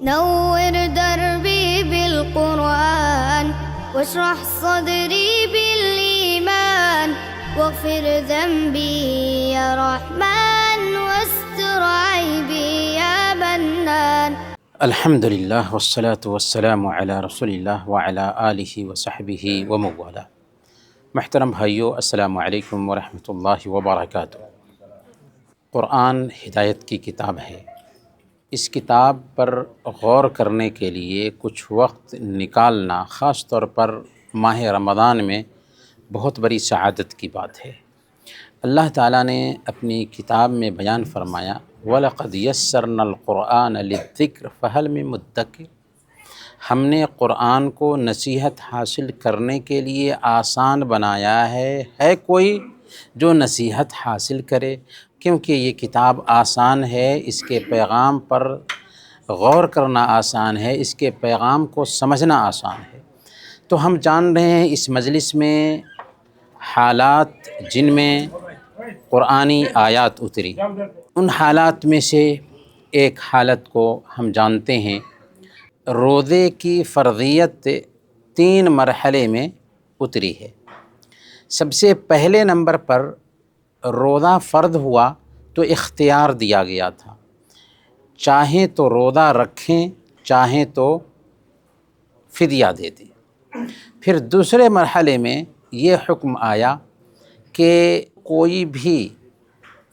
نور دربي بالقرآن واشرح صدري بالإيمان واغفر ذنبي يا رحمن واستر عيبي يا منان. الحمد للہ والصلاة والسلام علی رسول اللہ وعلی آلہ وصحبہ وموالا. محترم بھائیو، السلام علیکم ورحمۃ اللہ وبرکاتہ. قرآن ہدایت کی کتاب ہے. اس کتاب پر غور کرنے کے لیے کچھ وقت نکالنا خاص طور پر ماہ رمضان میں بہت بڑی سعادت کی بات ہے. اللہ تعالیٰ نے اپنی کتاب میں بیان فرمایا وَلَقَدْ يَسَّرْنَا الْقُرْآنَ لِلذِّكْرِ فَهَلْ مِن مُدَّكِرٍ. ہم نے قرآن کو نصیحت حاصل کرنے کے لیے آسان بنایا ہے کوئی جو نصیحت حاصل کرے؟ کیونکہ یہ کتاب آسان ہے، اس کے پیغام پر غور کرنا آسان ہے، اس کے پیغام کو سمجھنا آسان ہے. تو ہم جان رہے ہیں اس مجلس میں حالات جن میں قرآنی آیات اتری. ان حالات میں سے ایک حالت کو ہم جانتے ہیں. روزے کی فرضیت 3 مرحلے میں اتری ہے. سب سے پہلے نمبر پر روزہ فرض ہوا تو اختیار دیا گیا تھا، چاہیں تو روزہ رکھیں چاہیں تو فدیہ دے دیں. پھر دوسرے مرحلے میں یہ حکم آیا کہ کوئی بھی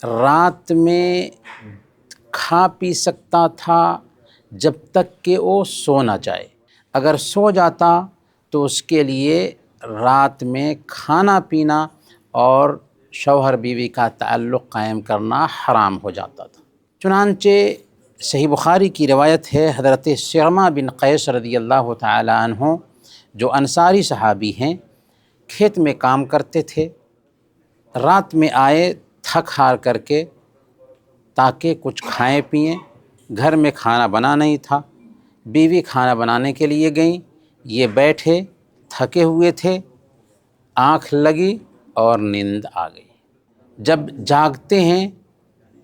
رات میں کھا پی سکتا تھا جب تک کہ وہ سو نہ جائے. اگر سو جاتا تو اس کے لیے رات میں کھانا پینا اور شوہر بیوی کا تعلق قائم کرنا حرام ہو جاتا تھا. چنانچہ صحیح بخاری کی روایت ہے، حضرت سرما بن قیس رضی اللہ تعالی عنہ جو انصاری صحابی ہیں، کھیت میں کام کرتے تھے. رات میں آئے تھک ہار کر کے تاکہ کچھ کھائیں پئیں. گھر میں کھانا بنا نہیں تھا. بیوی کھانا بنانے کے لیے گئیں، یہ بیٹھے تھکے ہوئے تھے، آنکھ لگی اور نیند آ گئی. جب جاگتے ہیں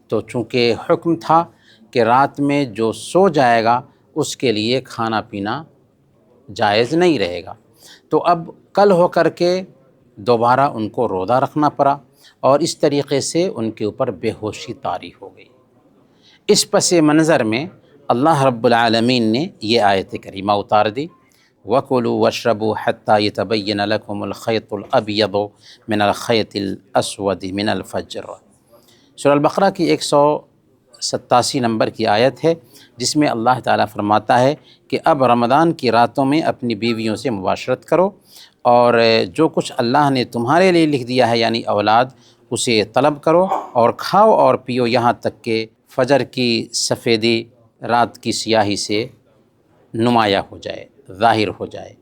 تو چونکہ حکم تھا کہ رات میں جو سو جائے گا اس کے لیے کھانا پینا جائز نہیں رہے گا، تو اب کل ہو کر کے دوبارہ ان کو روزہ رکھنا پڑا اور اس طریقے سے ان کے اوپر بے ہوشی طاری ہو گئی. اس پس منظر میں اللہ رب العالمین نے یہ آیت کریمہ اتار دی وَكُلُوا وَاشْرَبُوا حَتَّى يَتَبَيَّنَ لَكُمُ الْخَيْطُ الْأَبْيَضُ مِنَ الْخَيْطِ الْأَسْوَدِ مِنَ الْفَجْرِ. سورہ البقرہ کی 187 نمبر کی آیت ہے، جس میں اللہ تعالیٰ فرماتا ہے کہ اب رمضان کی راتوں میں اپنی بیویوں سے مباشرت کرو اور جو کچھ اللہ نے تمہارے لیے لکھ دیا ہے یعنی اولاد، اسے طلب کرو اور کھاؤ اور پیو یہاں تک کہ فجر کی سفیدی رات کی سیاہی سے نمایاں ہو جائے، ظاہر ہو جائے،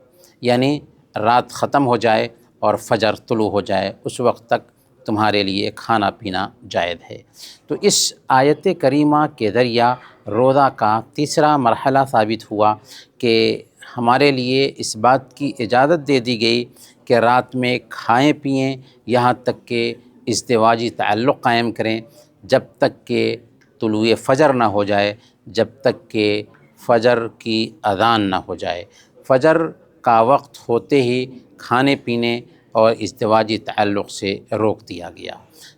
یعنی رات ختم ہو جائے اور فجر طلوع ہو جائے، اس وقت تک تمہارے لیے کھانا پینا جائز ہے. تو اس آیت کریمہ کے ذریعہ روزہ کا تیسرا مرحلہ ثابت ہوا کہ ہمارے لیے اس بات کی اجازت دے دی گئی کہ رات میں کھائیں پئیں یہاں تک کہ ازدواجی تعلق قائم کریں جب تک کہ طلوع فجر نہ ہو جائے، جب تک کہ فجر کی اذان نہ ہو جائے. فجر کا وقت ہوتے ہی کھانے پینے اور ازدواجی تعلق سے روک دیا گیا.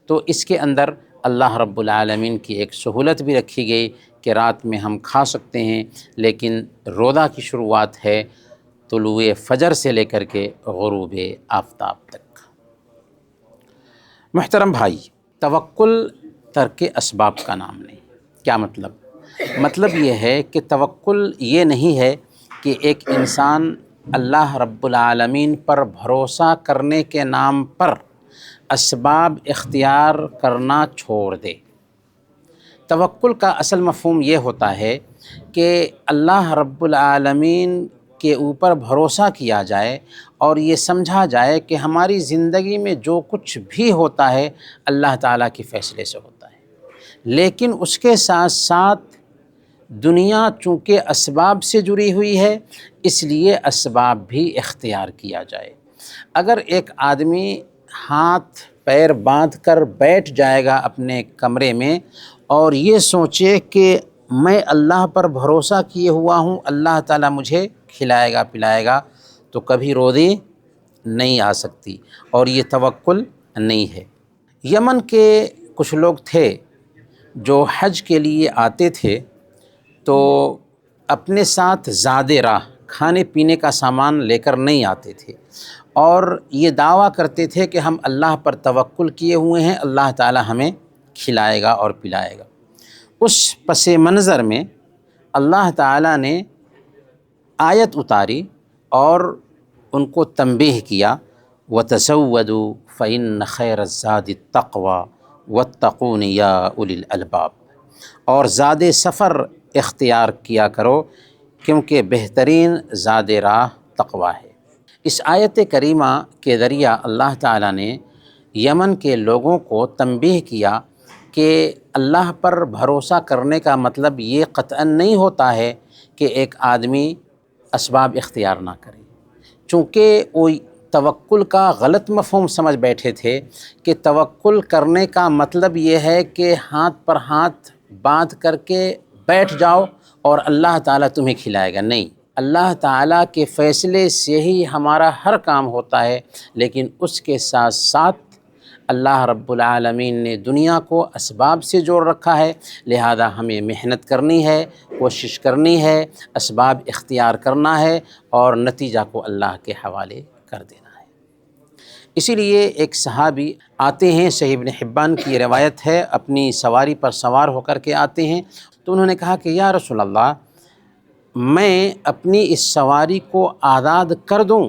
تو اس کے اندر اللہ رب العالمین کی ایک سہولت بھی رکھی گئی کہ رات میں ہم کھا سکتے ہیں، لیکن روزہ کی شروعات ہے طلوع فجر سے لے کر کے غروب آفتاب تک. محترم بھائی، توکل ترک اسباب کا نام نہیں. کیا مطلب؟ مطلب یہ ہے کہ توکل یہ نہیں ہے کہ ایک انسان اللہ رب العالمین پر بھروسہ کرنے کے نام پر اسباب اختیار کرنا چھوڑ دے. توکل کا اصل مفہوم یہ ہوتا ہے کہ اللہ رب العالمین کے اوپر بھروسہ کیا جائے اور یہ سمجھا جائے کہ ہماری زندگی میں جو کچھ بھی ہوتا ہے اللہ تعالیٰ کے فیصلے سے ہوتا ہے، لیکن اس کے ساتھ ساتھ دنیا چونکہ اسباب سے جڑی ہوئی ہے اس لیے اسباب بھی اختیار کیا جائے. اگر ایک آدمی ہاتھ پیر باندھ کر بیٹھ جائے گا اپنے کمرے میں اور یہ سوچے کہ میں اللہ پر بھروسہ کیے ہوا ہوں، اللہ تعالیٰ مجھے کھلائے گا پلائے گا، تو کبھی روزی نہیں آ سکتی، اور یہ توکل نہیں ہے۔ یمن کے کچھ لوگ تھے جو حج کے لیے آتے تھے تو اپنے ساتھ زاد راہ کھانے پینے کا سامان لے کر نہیں آتے تھے، اور یہ دعویٰ کرتے تھے کہ ہم اللہ پر توکل کیے ہوئے ہیں، اللہ تعالیٰ ہمیں کھلائے گا اور پلائے گا۔ اس پس منظر میں اللہ تعالیٰ نے آیت اتاری اور ان کو تنبیہ کیا، وَتَزَوَّدُوا فَإِنَّ خَيْرَ الزَّادِ التَّقْوَىٰ وَاتَّقُونِ يَا أُولِي الْأَلْبَابِ، اور زاد سفر اختیار کیا کرو کیونکہ بہترین زاد راہ تقویٰ ہے۔ اس آیت کریمہ کے ذریعہ اللہ تعالیٰ نے یمن کے لوگوں کو تنبیہ کیا کہ اللہ پر بھروسہ کرنے کا مطلب یہ قطعاً نہیں ہوتا ہے کہ ایک آدمی اسباب اختیار نہ کرے، چونکہ وہ توکل کا غلط مفہوم سمجھ بیٹھے تھے کہ توکل کرنے کا مطلب یہ ہے کہ ہاتھ پر ہاتھ باندھ کر کے بیٹھ جاؤ اور اللہ تعالیٰ تمہیں کھلائے گا۔ نہیں، اللہ تعالیٰ کے فیصلے سے ہی ہمارا ہر کام ہوتا ہے، لیکن اس کے ساتھ ساتھ اللہ رب العالمین نے دنیا کو اسباب سے جوڑ رکھا ہے، لہذا ہمیں محنت کرنی ہے، کوشش کرنی ہے، اسباب اختیار کرنا ہے اور نتیجہ کو اللہ کے حوالے کر دینا ہے۔ اسی لیے ایک صحابی آتے ہیں، صحیح ابن حبان کی روایت ہے، اپنی سواری پر سوار ہو کر کے آتے ہیں، تو انہوں نے کہا کہ یا رسول اللہ، میں اپنی اس سواری کو آزاد کر دوں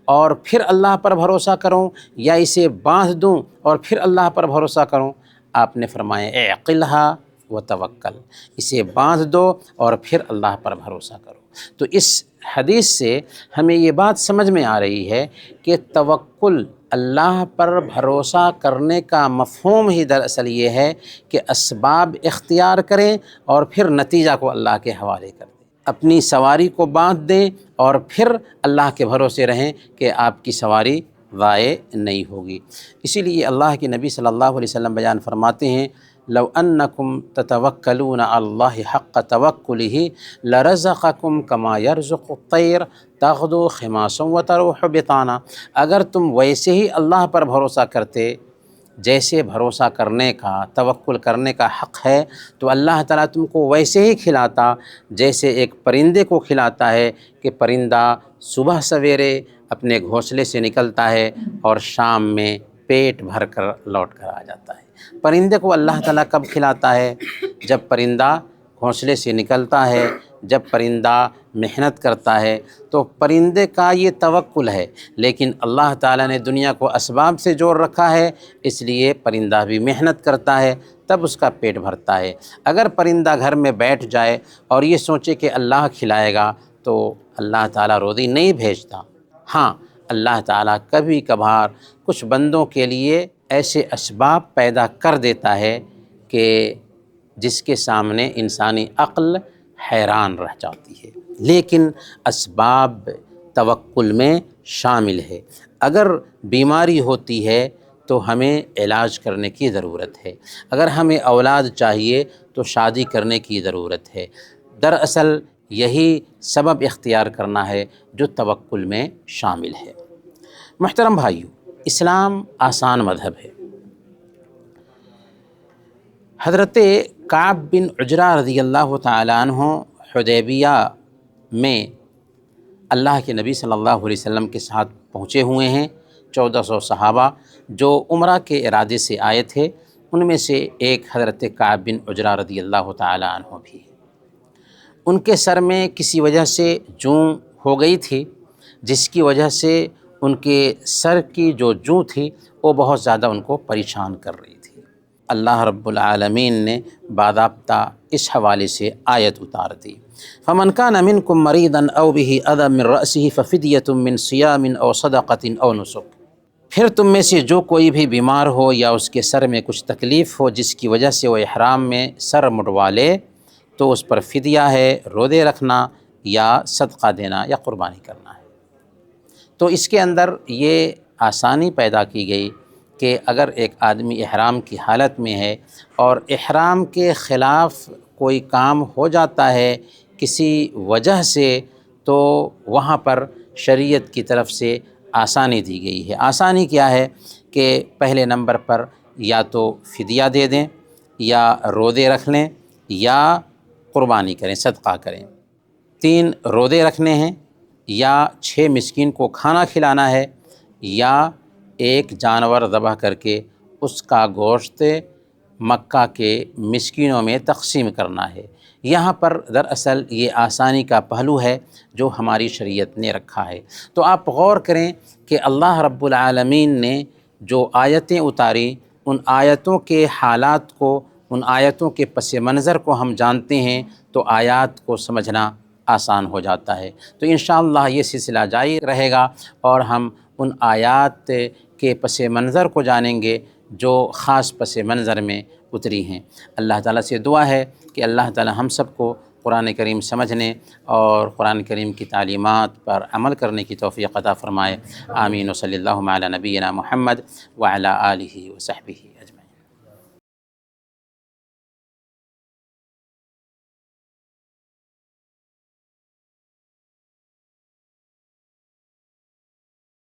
اور پھر اللہ پر بھروسہ کروں، یا اسے باندھ دوں اور پھر اللہ پر بھروسہ کروں؟ آپ نے فرمایا اعقلھا وتوکل، اسے باندھ دو اور پھر اللہ پر بھروسہ کرو۔ تو اس حدیث سے ہمیں یہ بات سمجھ میں آ رہی ہے کہ توکل، اللہ پر بھروسہ کرنے کا مفہوم ہی دراصل یہ ہے کہ اسباب اختیار کریں اور پھر نتیجہ کو اللہ کے حوالے کر دیں، اپنی سواری کو باندھ دیں اور پھر اللہ کے بھروسے رہیں کہ آپ کی سواری ضائع نہیں ہوگی۔ اسی لیے اللہ کے نبی صلی اللہ علیہ وسلم بیان فرماتے ہیں، لو انکم تتوکلون علی اللہ حق توکلہ لرزقکم کما یرزق الطیر تغدو خماسا وتروح بطانا، اگر تم ویسے ہی اللہ پر بھروسہ کرتے جیسے بھروسہ کرنے کا، توکل کرنے کا حق ہے، تو اللہ تعالیٰ تم کو ویسے ہی کھلاتا جیسے ایک پرندے کو کھلاتا ہے کہ پرندہ صبح سویرے اپنے گھونسلے سے نکلتا ہے اور شام میں پیٹ بھر کر لوٹ کر آ جاتا ہے۔ پرندے کو اللہ تعالیٰ کب کھلاتا ہے؟ جب پرندہ گھونسلے سے نکلتا ہے، جب پرندہ محنت کرتا ہے، تو پرندے کا یہ توکل ہے، لیکن اللہ تعالیٰ نے دنیا کو اسباب سے جوڑ رکھا ہے، اس لیے پرندہ بھی محنت کرتا ہے، تب اس کا پیٹ بھرتا ہے۔ اگر پرندہ گھر میں بیٹھ جائے اور یہ سوچے کہ اللہ کھلائے گا تو اللہ تعالیٰ روزی نہیں بھیجتا۔ ہاں، اللہ تعالیٰ کبھی کبھار کچھ بندوں کے لیے ایسے اسباب پیدا کر دیتا ہے کہ جس کے سامنے انسانی عقل حیران رہ جاتی ہے، لیکن اسباب توکل میں شامل ہے۔ اگر بیماری ہوتی ہے تو ہمیں علاج کرنے کی ضرورت ہے، اگر ہمیں اولاد چاہیے تو شادی کرنے کی ضرورت ہے۔ دراصل یہی سبب اختیار کرنا ہے جو توکل میں شامل ہے۔ محترم بھائیو، اسلام آسان مذہب ہے۔ حضرت کعب بن عجرہ رضی اللہ تعالیٰ عنہ حدیبیہ میں اللہ کے نبی صلی اللہ علیہ وسلم کے ساتھ پہنچے ہوئے ہیں۔ 1400 صحابہ جو عمرہ کے ارادے سے آئے تھے، ان میں سے ایک حضرت کعب بن عجرہ رضی اللہ تعالیٰ عنہ بھی۔ ان کے سر میں کسی وجہ سے جوں ہو گئی تھی، جس کی وجہ سے ان کے سر کی جو جوں تھی وہ بہت زیادہ ان کو پریشان کر رہی تھی۔ اللہ رب العالمین نے باضابطہ اس حوالے سے آیت اتار دی، فَمَنْ كَانَ مِنْكُمْ مَرِيضًا أَوْ بِهِ أَذًى مِّن رَأْسِهِ فَفِدْيَةٌ مِّن صِيَامٍ أَوْ صَدَقَةٍ أَوْ نُسُكٍ، پھر تم میں سے جو کوئی بھی بیمار ہو یا اس کے سر میں کچھ تکلیف ہو جس کی وجہ سے وہ احرام میں سر مڈوا لے، تو اس پر فدیہ ہے، روزے رکھنا یا صدقہ دینا یا قربانی کرنا ہے۔ تو اس کے اندر یہ آسانی پیدا کی گئی کہ اگر ایک آدمی احرام کی حالت میں ہے اور احرام کے خلاف کوئی کام ہو جاتا ہے کسی وجہ سے تو وہاں پر شریعت کی طرف سے آسانی دی گئی ہے۔ آسانی کیا ہے کہ پہلے نمبر پر یا تو فدیہ دے دیں، یا روزے رکھ لیں، یا قربانی کریں، صدقہ کریں۔ 3 روزے رکھنے ہیں، یا 6 مسکین کو کھانا کھلانا ہے، یا ایک جانور ذبح کر کے اس کا گوشت مکہ کے مسکینوں میں تقسیم کرنا ہے۔ یہاں پر دراصل یہ آسانی کا پہلو ہے جو ہماری شریعت نے رکھا ہے۔ تو آپ غور کریں کہ اللہ رب العالمین نے جو آیتیں اتاری، ان آیتوں کے حالات کو، ان آیتوں کے پس منظر کو ہم جانتے ہیں تو آیات کو سمجھنا آسان ہو جاتا ہے۔ تو انشاءاللہ یہ سلسلہ جاری رہے گا اور ہم ان آیات کے پس منظر کو جانیں گے جو خاص پس منظر میں اتری ہیں۔ اللہ تعالیٰ سے دعا ہے کہ اللہ تعالیٰ ہم سب کو قرآن کریم سمجھنے اور قرآن کریم کی تعلیمات پر عمل کرنے کی توفیق عطا فرمائے۔ آمین و صلی اللہ علی نبینا محمد وعلی آلہ وصحبہ۔